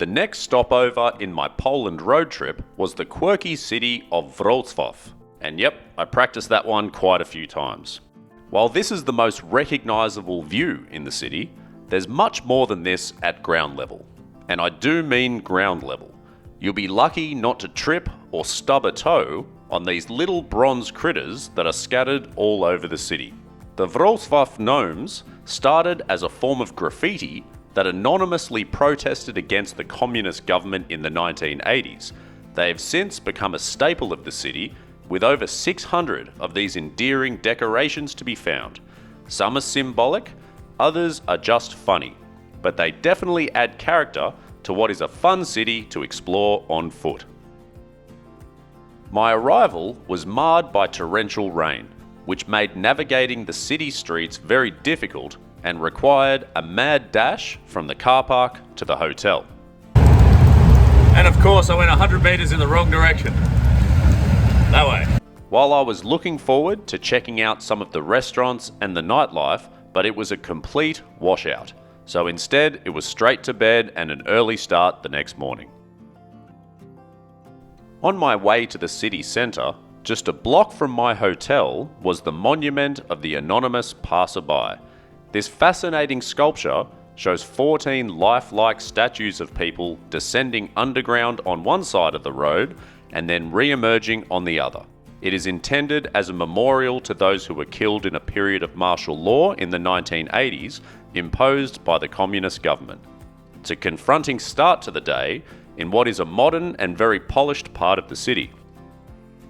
The next stopover in my Poland road trip was the quirky city of Wrocław. And yep, I practiced that one quite a few times. While this is the most recognisable view in the city, there's much more than this at ground level. And I do mean ground level. You'll be lucky not to trip or stub a toe on these little bronze critters that are scattered all over the city. The Wrocław gnomes started as a form of graffiti that anonymously protested against the communist government in the 1980s. They have since become a staple of the city, with over 600 of these endearing decorations to be found. Some are symbolic, others are just funny, but they definitely add character to what is a fun city to explore on foot. My arrival was marred by torrential rain, which made navigating the city streets very difficult and required a mad dash from the car park to the hotel. And of course I went 100 meters in the wrong direction. That way. While I was looking forward to checking out some of the restaurants and the nightlife, but it was a complete washout. So instead, it was straight to bed and an early start the next morning. On my way to the city centre, just a block from my hotel was the monument of the anonymous passerby. This fascinating sculpture shows 14 lifelike statues of people descending underground on one side of the road and then re-emerging on the other. It is intended as a memorial to those who were killed in a period of martial law in the 1980s imposed by the communist government. It's a confronting start to the day in what is a modern and very polished part of the city.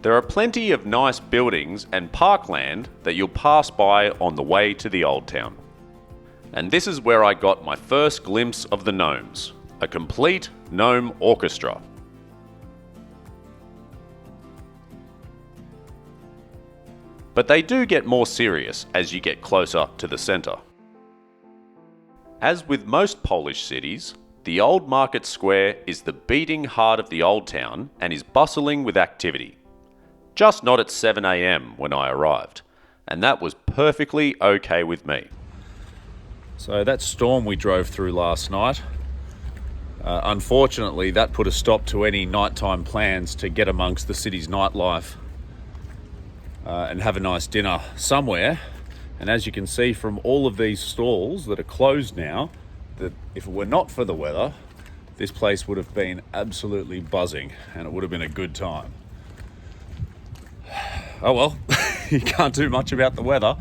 There are plenty of nice buildings and parkland that you'll pass by on the way to the old town. And this is where I got my first glimpse of the gnomes, a complete gnome orchestra. But they do get more serious as you get closer to the centre. As with most Polish cities, the Old Market Square is the beating heart of the old town and is bustling with activity. Just not at 7 AM when I arrived, and that was perfectly okay with me. So that storm we drove through last night, unfortunately that put a stop to any nighttime plans to get amongst the city's nightlife and have a nice dinner somewhere. And as you can see from all of these stalls that are closed now, that if it were not for the weather, this place would have been absolutely buzzing and it would have been a good time. Oh well, you can't do much about the weather.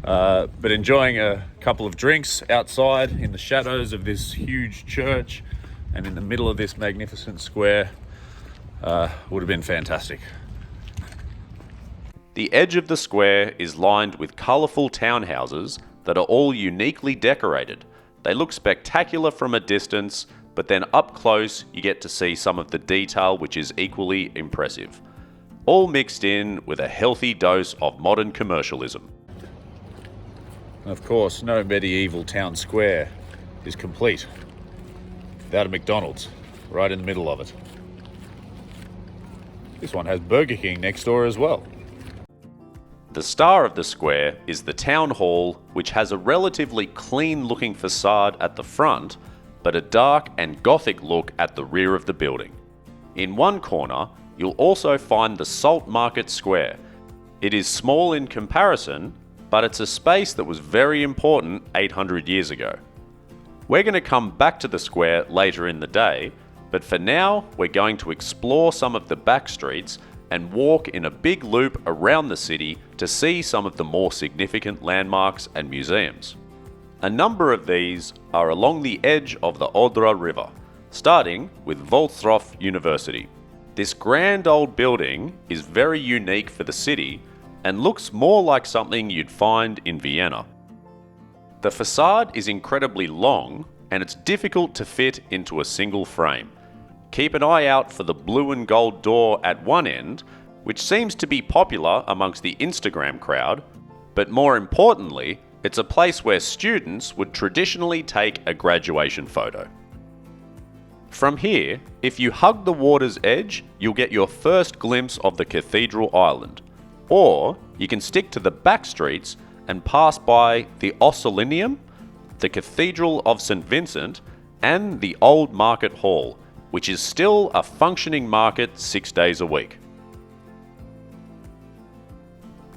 But enjoying a couple of drinks outside in the shadows of this huge church and in the middle of this magnificent square would have been fantastic. The edge of the square is lined with colourful townhouses that are all uniquely decorated. They look spectacular from a distance, but then up close you get to see some of the detail which is equally impressive. All mixed in with a healthy dose of modern commercialism. Of course, no medieval town square is complete without a McDonald's right in the middle of it. This one has Burger King next door as well. The star of the square is the town hall, which has a relatively clean-looking facade at the front, but a dark and gothic look at the rear of the building. In one corner, you'll also find the Salt Market Square. It is small in comparison, but it's a space that was very important 800 years ago. We're going to come back to the square later in the day, but for now we're going to explore some of the back streets and walk in a big loop around the city to see some of the more significant landmarks and museums. A number of these are along the edge of the Odra River, starting with Wrocław University. This grand old building is very unique for the city and looks more like something you'd find in Vienna. The facade is incredibly long and it's difficult to fit into a single frame. Keep an eye out for the blue and gold door at one end, which seems to be popular amongst the Instagram crowd, but more importantly, it's a place where students would traditionally take a graduation photo. From here, if you hug the water's edge, you'll get your first glimpse of the Cathedral Island, or you can stick to the back streets and pass by the Oscillinium, the Cathedral of St. Vincent, and the Old Market Hall, which is still a functioning market 6 days a week.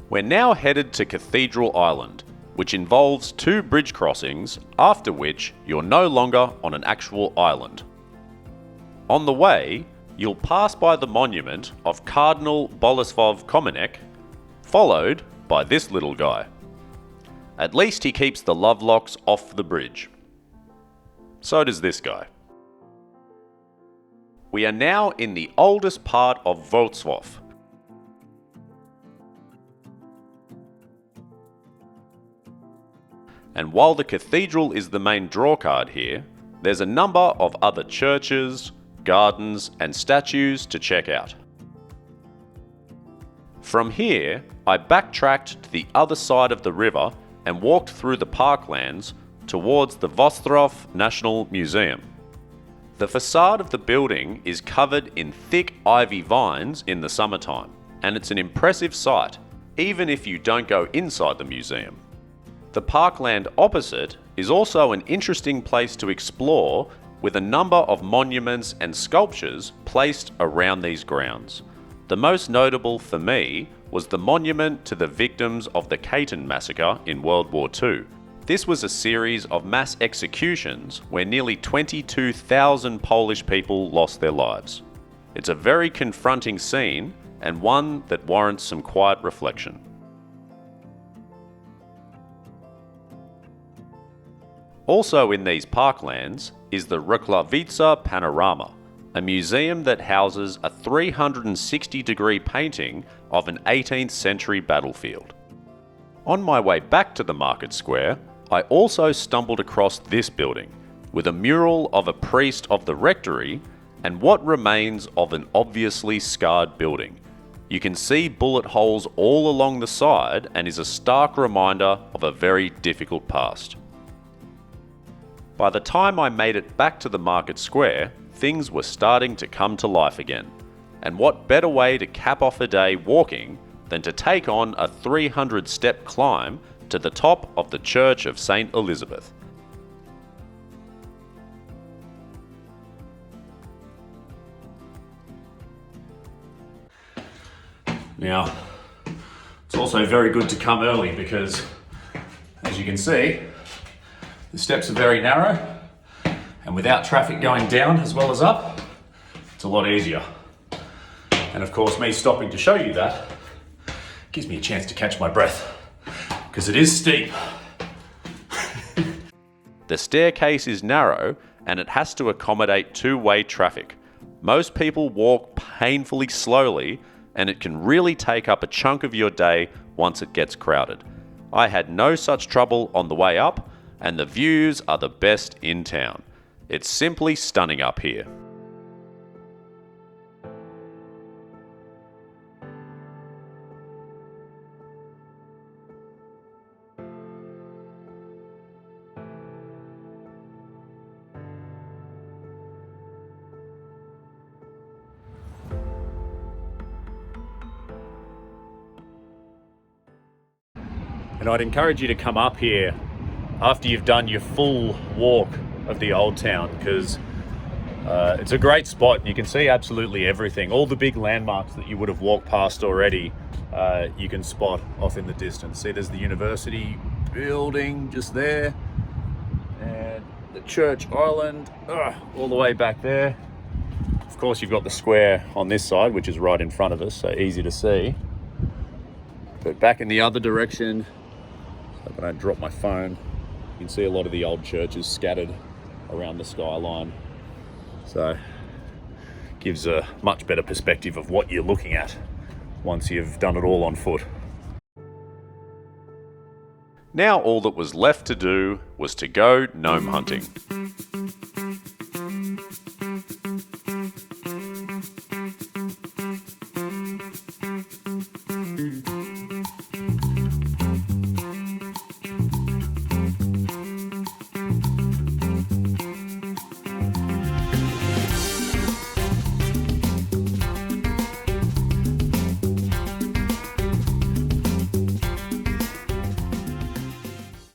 We're now headed to Cathedral Island, which involves 2 bridge crossings, after which you're no longer on an actual island. On the way, you'll pass by the monument of Cardinal Bolesław Kominek, followed by this little guy. At least he keeps the love locks off the bridge. So does this guy. We are now in the oldest part of Wrocław. And while the cathedral is the main drawcard here, there's a number of other churches, gardens and statues to check out. From here, I backtracked to the other side of the river and walked through the parklands towards the Wrocław National Museum. The facade of the building is covered in thick ivy vines in the summertime, and it's an impressive sight, even if you don't go inside the museum. The parkland opposite is also an interesting place to explore, with a number of monuments and sculptures placed around these grounds. The most notable for me was the monument to the victims of the Katyn massacre in World War II. This was a series of mass executions where nearly 22,000 Polish people lost their lives. It's a very confronting scene and one that warrants some quiet reflection. Also in these parklands is the Wrocławica Panorama, a museum that houses a 360-degree painting of an 18th century battlefield. On my way back to the market square, I also stumbled across this building, with a mural of a priest of the rectory and what remains of an obviously scarred building. You can see bullet holes all along the side and is a stark reminder of a very difficult past. By the time I made it back to the market square, things were starting to come to life again. And what better way to cap off a day walking than to take on a 300-step climb to the top of the Church of St. Elizabeth. Now, it's also very good to come early because, as you can see, the steps are very narrow, and without traffic going down as well as up, it's a lot easier. And of course, me stopping to show you that gives me a chance to catch my breath, because it is steep. The staircase is narrow and it has to accommodate two-way traffic. Most people walk painfully slowly, and it can really take up a chunk of your day once it gets crowded. I had no such trouble on the way up, and the views are the best in town. It's simply stunning up here. And I'd encourage you to come up here after you've done your full walk of the old town, because it's a great spot and you can see absolutely everything. All the big landmarks that you would have walked past already, you can spot off in the distance. See, there's the university building just there, and the church island all the way back there. Of course, you've got the square on this side, which is right in front of us, so easy to see. But back in the other direction, so if I don't drop my phone, you can see a lot of the old churches scattered around the skyline. So gives a much better perspective of what you're looking at once you've done it all on foot. Now all that was left to do was to go gnome hunting.